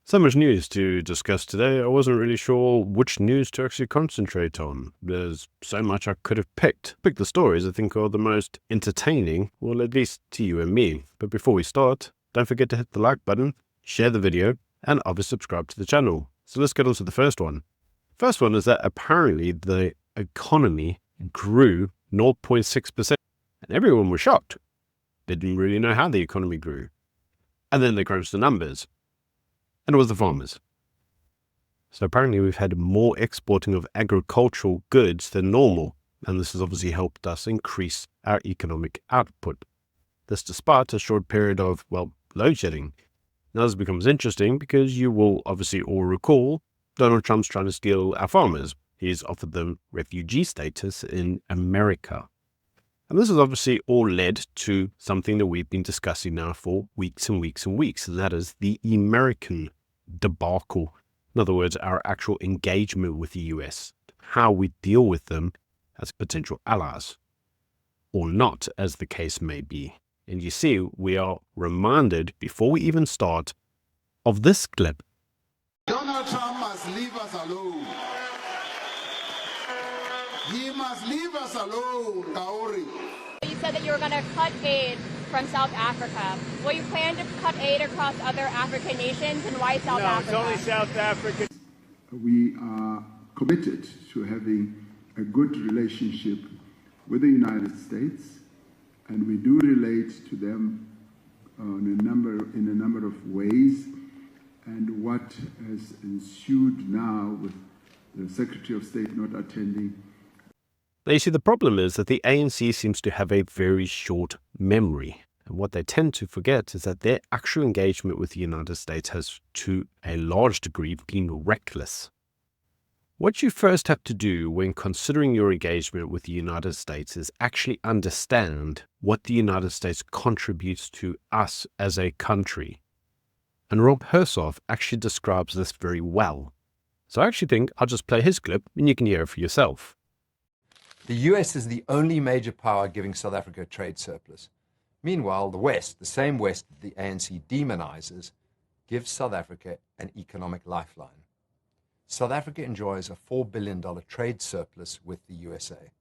So much news to discuss today, I wasn't really sure which news to actually concentrate on. There's so much I could have picked. Pick the stories I think are the most entertaining, well, at least to you and me. But before we start, don't forget to hit the like button, share the video, and obviously subscribe to the channel. So let's get on to the first one. First one is that apparently the economy grew 0.6%, and everyone was shocked. They didn't really know how the economy grew. And then they crunched the numbers. And it was the farmers. So apparently we've had more exporting of agricultural goods than normal, and this has obviously helped us increase our economic output. This despite a short period of, load shedding. Now this becomes interesting because you will obviously all recall Donald Trump's trying to steal our farmers. He's offered them refugee status in America. And this has obviously all led to something that we've been discussing now for weeks and weeks and weeks, and that is the American debacle. In other words, our actual engagement with the US, how we deal with them as potential allies, or not, as the case may be. And you see, we are reminded, before we even start, of this clip. Donald Trump must leave us alone. He must leave us alone, Kaori. You said that you were going to cut aid from South Africa. Will you plan to cut aid across other African nations, and why South Africa? No, it's only South Africa. We are committed to having a good relationship with the United States, and we do relate to them in a number of ways. And what has ensued now with the Secretary of State not attending. Now, you see, the problem is that the ANC seems to have a very short memory. And what they tend to forget is that their actual engagement with the United States has, to a large degree, been reckless. What you first have to do when considering your engagement with the United States is actually understand what the United States contributes to us as a country. And Hersoff actually describes this very well. So I actually think I'll just play his clip and you can hear it for yourself. The US is the only major power giving South Africa a trade surplus. Meanwhile, the West, the same West that the ANC demonizes, gives South Africa an economic lifeline. South Africa enjoys a $4 billion trade surplus with the USA.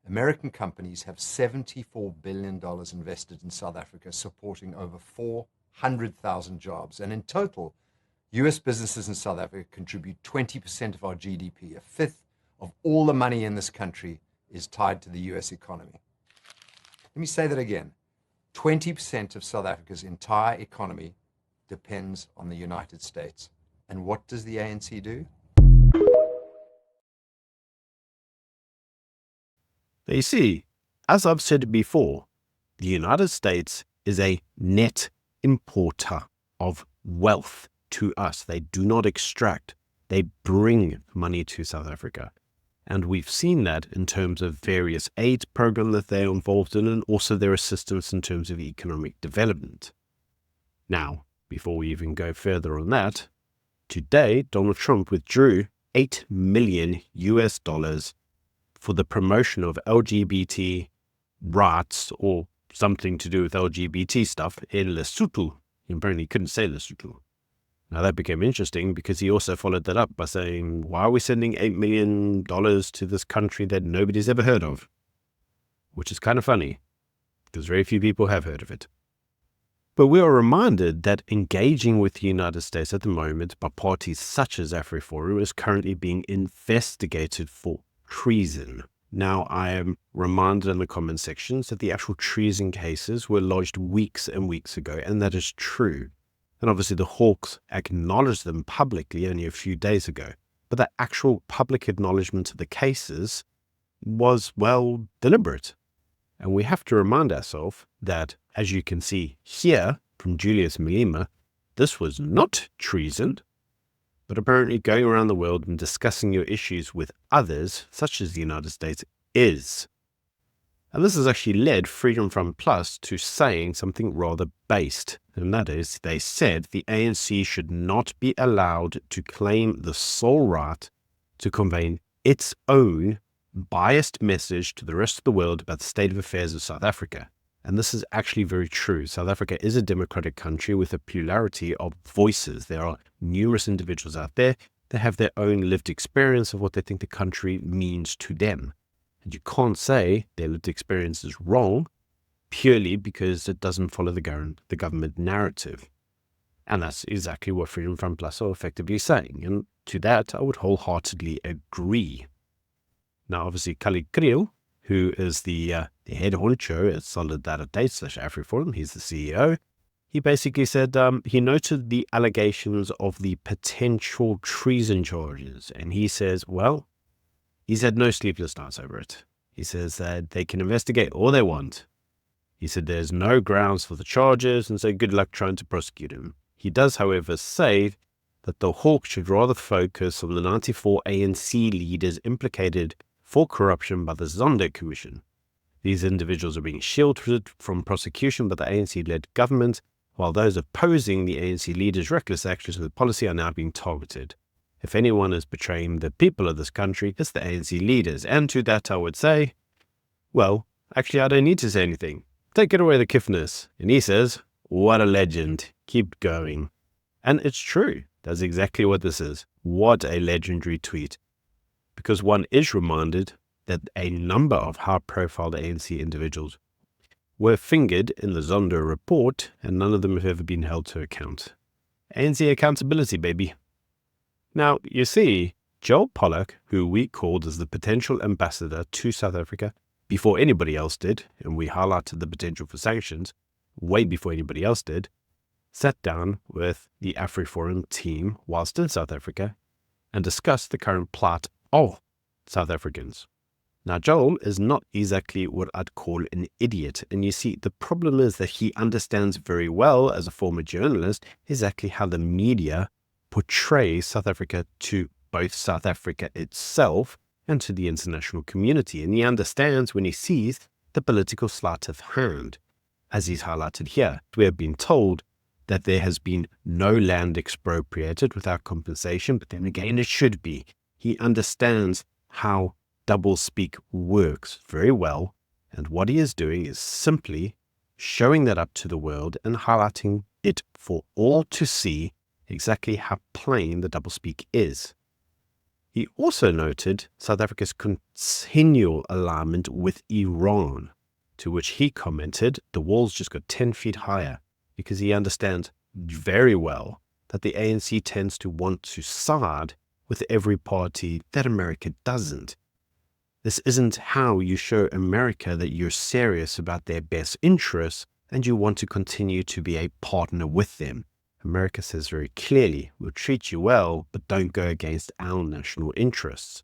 American companies have $74 billion invested in South Africa, supporting over 400,000 jobs. And in total, US businesses in South Africa contribute 20% of our GDP. A fifth of all the money in this country is tied to the US economy. Let me say that again. 20% of South Africa's entire economy depends on the United States. And what does the ANC do? Now you see, as I've said before, the United States is a net importer of wealth to us. They do not extract. They bring money to South Africa. And we've seen that in terms of various aid programs that they're involved in, and also their assistance in terms of economic development. Now, before we even go further on that, today Donald Trump withdrew $8 million for the promotion of LGBT rights, or something to do with LGBT stuff, in Lesotho. He apparently couldn't say Lesotho. Now that became interesting because he also followed that up by saying, why are we sending $8 million to this country that nobody's ever heard of? Which is kind of funny, because very few people have heard of it. But we are reminded that engaging with the United States at the moment by parties such as AfriForum is currently being investigated for treason. Now, I am reminded in the comment sections that the actual treason cases were lodged weeks and weeks ago, and that is true. And obviously the Hawks acknowledged them publicly only a few days ago. But that actual public acknowledgement of the cases was, deliberate. And we have to remind ourselves that, as you can see here from Julius Malema, this was not treason, but apparently going around the world and discussing your issues with others, such as the United States, is. And this has actually led Freedom Front Plus to saying something rather based, and that is, they said the ANC should not be allowed to claim the sole right to convey its own biased message to the rest of the world about the state of affairs of South Africa. And this is actually very true. South Africa is a democratic country with a plurality of voices. There are numerous individuals out there that have their own lived experience of what they think the country means to them. And you can't say their lived experience is wrong purely because it doesn't follow the government narrative. And that's exactly what Freedom Front Plus are effectively saying. And to that, I would wholeheartedly agree. Now, obviously, Khalid Kriel, who is the head honcho at Solidarity/AfriForum, he's the CEO. He basically said he noted the allegations of the potential treason charges. And he says, well, he's had no sleepless nights over it. He says that they can investigate all they want. He said there's no grounds for the charges and so good luck trying to prosecute him. He does, however, say that the hawk should rather focus on the 94 ANC leaders implicated for corruption by the Zondo Commission. These individuals are being shielded from prosecution by the ANC-led government, while those opposing the ANC leaders' reckless actions with policy are now being targeted. If anyone is betraying the people of this country, it's the ANC leaders. And to that I would say, well, actually I don't need to say anything. Take it away the kiffness. And he says, what a legend. Keep going. And it's true. That's exactly what this is. What a legendary tweet. Because one is reminded that a number of high-profile ANC individuals were fingered in the Zondo report, and none of them have ever been held to account. ANC accountability, baby. Now, you see, Joel Pollack, who we called as the potential ambassador to South Africa before anybody else did, and we highlighted the potential for sanctions way before anybody else did, sat down with the AfriForum team whilst in South Africa and discussed the current plight of South Africans. Now, Joel is not exactly what I'd call an idiot. And you see, the problem is that he understands very well, as a former journalist, exactly how the media portrays South Africa to both South Africa itself and to the international community. And he understands when he sees the political sleight of hand, as he's highlighted here. We have been told that there has been no land expropriated without compensation, but then again, it should be. He understands how doublespeak works very well, and what he is doing is simply showing that up to the world and highlighting it for all to see exactly how plain the doublespeak is. He also noted South Africa's continual alignment with Iran, to which he commented the walls just got 10 feet higher, because he understands very well that the ANC tends to want to side with every party that America doesn't. This isn't how you show America that you're serious about their best interests and you want to continue to be a partner with them. America says very clearly, we'll treat you well, but don't go against our national interests.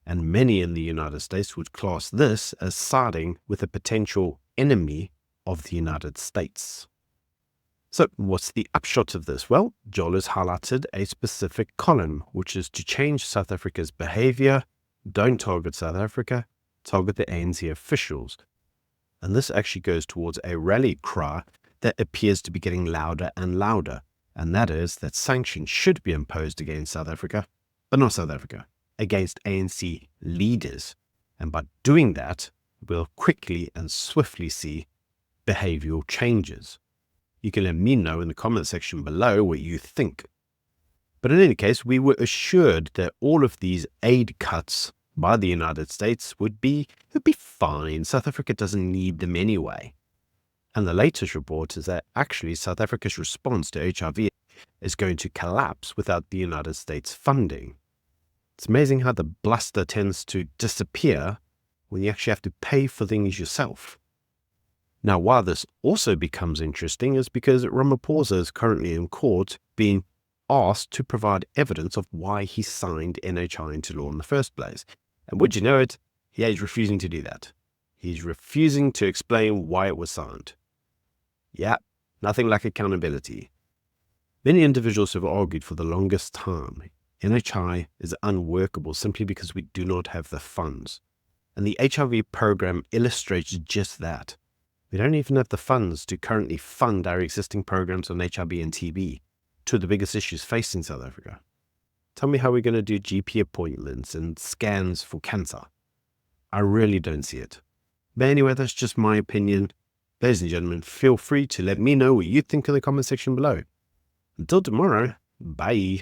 And many in the United States would class this as siding with a potential enemy of the United States. So what's the upshot of this? Well, Joel has highlighted a specific column, which is to change South Africa's behavior. Don't target South Africa, target the ANC officials. And this actually goes towards a rally cry that appears to be getting louder and louder. And that is that sanctions should be imposed against South Africa, but not South Africa, against ANC leaders. And by doing that, we'll quickly and swiftly see behavioral changes. You can let me know in the comment section below what you think. But in any case, we were assured that all of these aid cuts by the United States would be fine. South Africa doesn't need them anyway. And the latest report is that actually South Africa's response to HIV is going to collapse without the United States funding. It's amazing how the bluster tends to disappear when you actually have to pay for things yourself. Now, why this also becomes interesting is because Ramaphosa is currently in court being asked to provide evidence of why he signed NHI into law in the first place. And would you know it? Yeah, he's refusing to do that. He's refusing to explain why it was signed. Yeah, nothing like accountability. Many individuals have argued for the longest time NHI is unworkable simply because we do not have the funds. And the HIV program illustrates just that. We don't even have the funds to currently fund our existing programs on HIV and TB, two of the biggest issues facing South Africa. Tell me how we're going to do GP appointments and scans for cancer. I really don't see it. But anyway, that's just my opinion. Ladies and gentlemen, feel free to let me know what you think in the comment section below. Until tomorrow, bye.